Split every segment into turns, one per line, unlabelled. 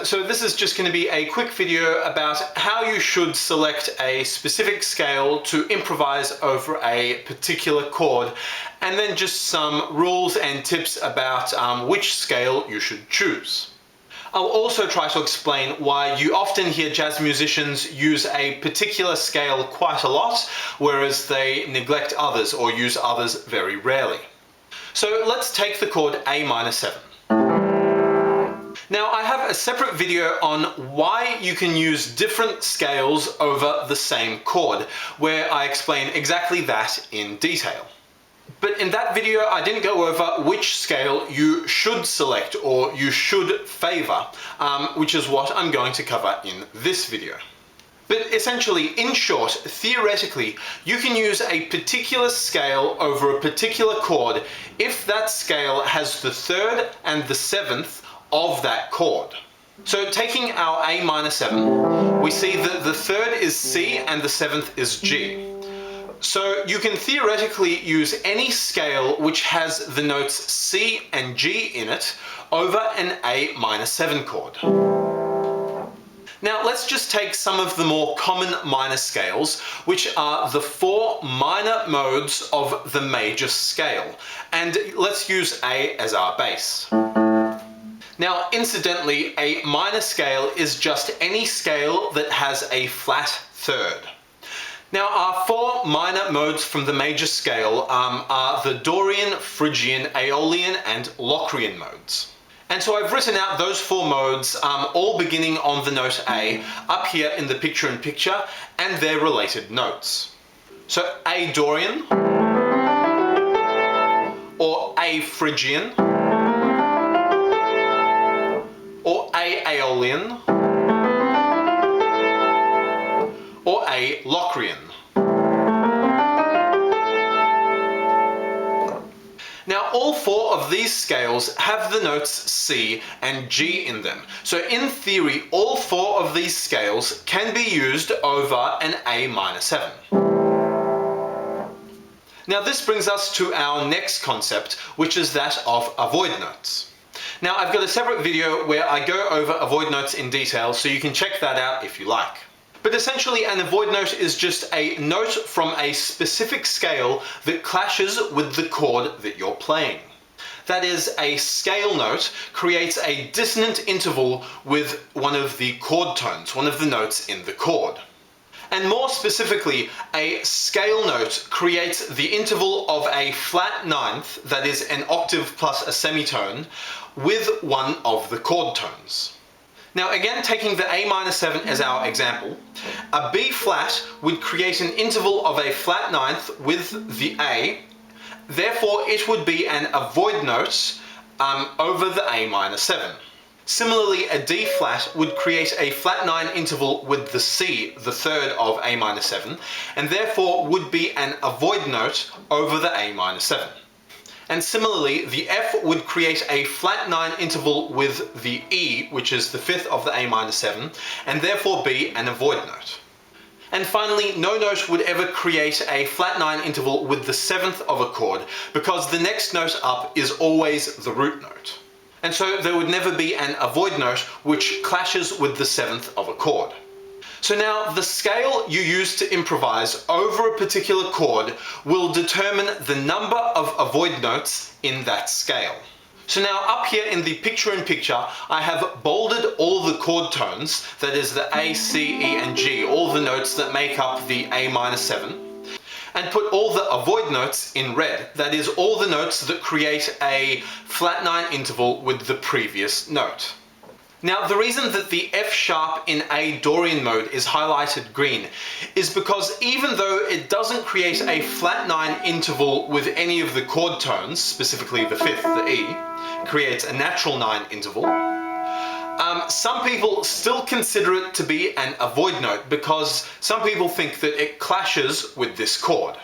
So this is just going to be a quick video about how you should select a specific scale to improvise over a particular chord, and then just some rules and tips about which scale you should choose. I'll also try to explain why you often hear jazz musicians use a particular scale quite a lot, whereas they neglect others or use others very rarely. So let's take the chord A minor 7. Now I have a separate video on why you can use different scales over the same chord, where I explain exactly that in detail. But in that video I didn't go over which scale you should select or you should favor, which is what I'm going to cover in this video. But essentially, in short, theoretically, you can use a particular scale over a particular chord if that scale has the third and the seventh of that chord. So taking our A minor 7, we see that the third is C and the seventh is G. So you can theoretically use any scale which has the notes C and G in it over an A minor 7 chord. Now let's just take some of the more common minor scales, which are the 4 minor modes of the major scale, and let's use A as our base. Now, incidentally, a minor scale is just any scale that has a flat third. Now, our 4 minor modes from the major scale are the Dorian, Phrygian, Aeolian, and Locrian modes. And so I've written out those 4 modes, all beginning on the note A, up here in the picture-in-picture, and their related notes. So A Dorian, or A Phrygian, or A Aeolian, or A Locrian. Now all 4 of these scales have the notes C and G in them. So in theory, all 4 of these scales can be used over an A minor 7. Now this brings us to our next concept, which is that of avoid notes. Now I've got a separate video where I go over avoid notes in detail, so you can check that out if you like. But essentially an avoid note is just a note from a specific scale that clashes with the chord that you're playing. That is, a scale note creates a dissonant interval with one of the chord tones, one of the notes in the chord. And more specifically, a scale note creates the interval of a flat ninth, that is an octave plus a semitone, with one of the chord tones. Now again, taking the A minor 7 as our example, a B flat would create an interval of a flat ninth with the A, therefore it would be an avoid note over the A minor 7. Similarly, a D flat would create a flat 9 interval with the C, the third of A minor 7, and therefore would be an avoid note over the A minor 7. And similarly, the F would create a flat 9 interval with the E, which is the fifth of the A minor 7, and therefore be an avoid note. And finally, no note would ever create a flat 9 interval with the seventh of a chord, because the next note up is always the root note. And so there would never be an avoid note which clashes with the seventh of a chord. So now the scale you use to improvise over a particular chord will determine the number of avoid notes in that scale. So now up here in the picture-in-picture, I have bolded all the chord tones, that is the A, C, E, and G, all the notes that make up the A minor 7, and put all the avoid notes in red, that is all the notes that create a flat 9 interval with the previous note. Now the reason that the F sharp in A Dorian mode is highlighted green is because even though it doesn't create a flat 9 interval with any of the chord tones, specifically the fifth, the E, creates a natural 9 interval, some people still consider it to be an avoid note because some people think that it clashes with this chord.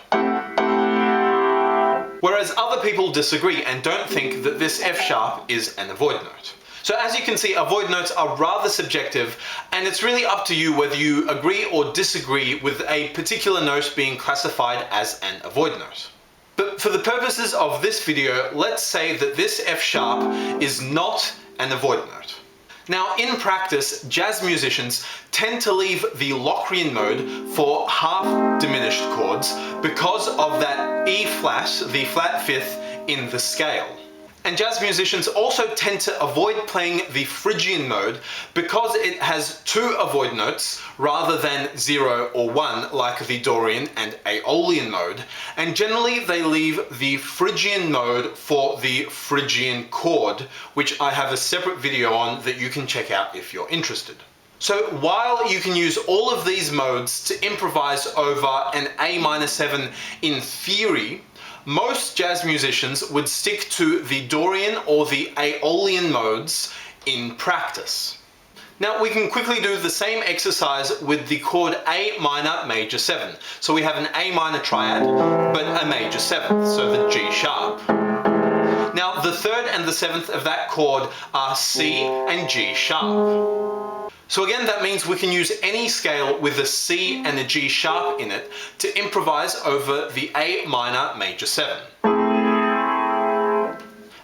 Whereas other people disagree and don't think that this F sharp is an avoid note. So as you can see, avoid notes are rather subjective, and it's really up to you whether you agree or disagree with a particular note being classified as an avoid note. But for the purposes of this video, let's say that this F sharp is not an avoid note. Now, in practice, jazz musicians tend to leave the Locrian mode for half diminished chords because of that E flat, the flat fifth in the scale. And jazz musicians also tend to avoid playing the Phrygian mode because it has two avoid notes rather than 0 or 1 like the Dorian and Aeolian mode, and generally they leave the Phrygian mode for the Phrygian chord, which I have a separate video on that you can check out if you're interested. So while you can use all of these modes to improvise over an A minor 7 in theory, most jazz musicians would stick to the Dorian or the Aeolian modes in practice. Now we can quickly do the same exercise with the chord A minor major 7. So we have an A minor triad, but a major 7th, so the G sharp. Now the third and the seventh of that chord are C and G sharp. So again, that means we can use any scale with a C and a G sharp in it to improvise over the A minor major 7.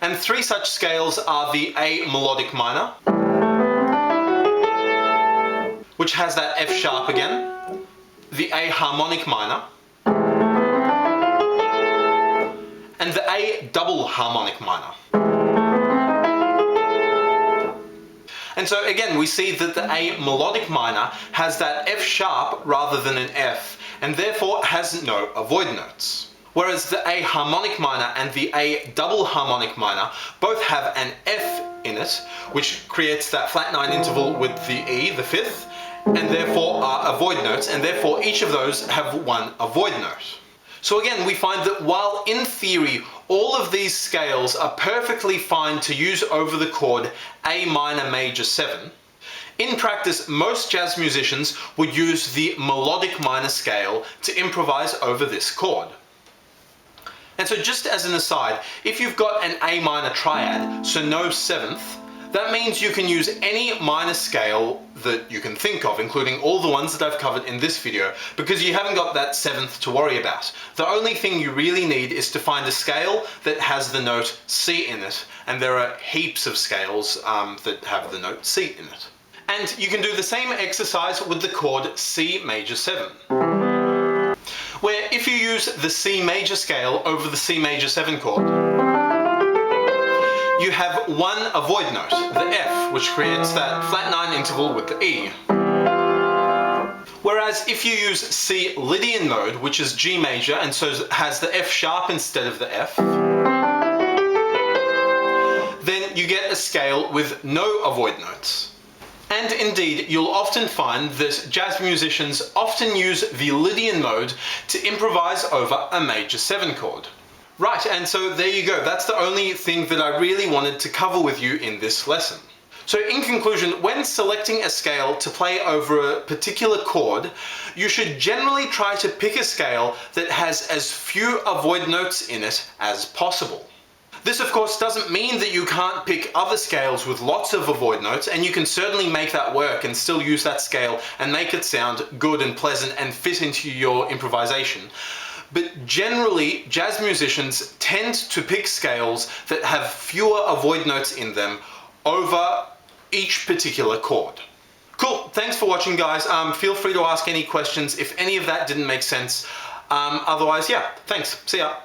And three such scales are the A melodic minor, which has that F sharp again, the A harmonic minor, and the A double harmonic minor. And so again, we see that the A melodic minor has that F sharp rather than an F, and therefore has no avoid notes. Whereas the A harmonic minor and the A double harmonic minor both have an F in it, which creates that flat 9 interval with the E, the fifth, and therefore are avoid notes, and therefore each of those have one avoid note. So again, we find that while in theory all of these scales are perfectly fine to use over the chord A minor major 7, in practice most jazz musicians would use the melodic minor scale to improvise over this chord. And so just as an aside, if you've got an A minor triad, so no seventh, that means you can use any minor scale that you can think of, including all the ones that I've covered in this video, because you haven't got that seventh to worry about. The only thing you really need is to find a scale that has the note C in it, and there are heaps of scales that have the note C in it. And you can do the same exercise with the chord C major 7. Where if you use the C major scale over the C major 7 chord, you have one avoid note, the F, which creates that flat 9 interval with the E. Whereas if you use C Lydian mode, which is G major and so has the F sharp instead of the F, then you get a scale with no avoid notes. And indeed, you'll often find that jazz musicians often use the Lydian mode to improvise over a major 7 chord. Right, and so there you go. That's the only thing that I really wanted to cover with you in this lesson. So in conclusion, when selecting a scale to play over a particular chord, you should generally try to pick a scale that has as few avoid notes in it as possible. This of course doesn't mean that you can't pick other scales with lots of avoid notes, and you can certainly make that work and still use that scale and make it sound good and pleasant and fit into your improvisation. But generally, jazz musicians tend to pick scales that have fewer avoid notes in them over each particular chord. Cool, thanks for watching guys. Feel free to ask any questions if any of that didn't make sense. Otherwise, yeah, thanks. See ya.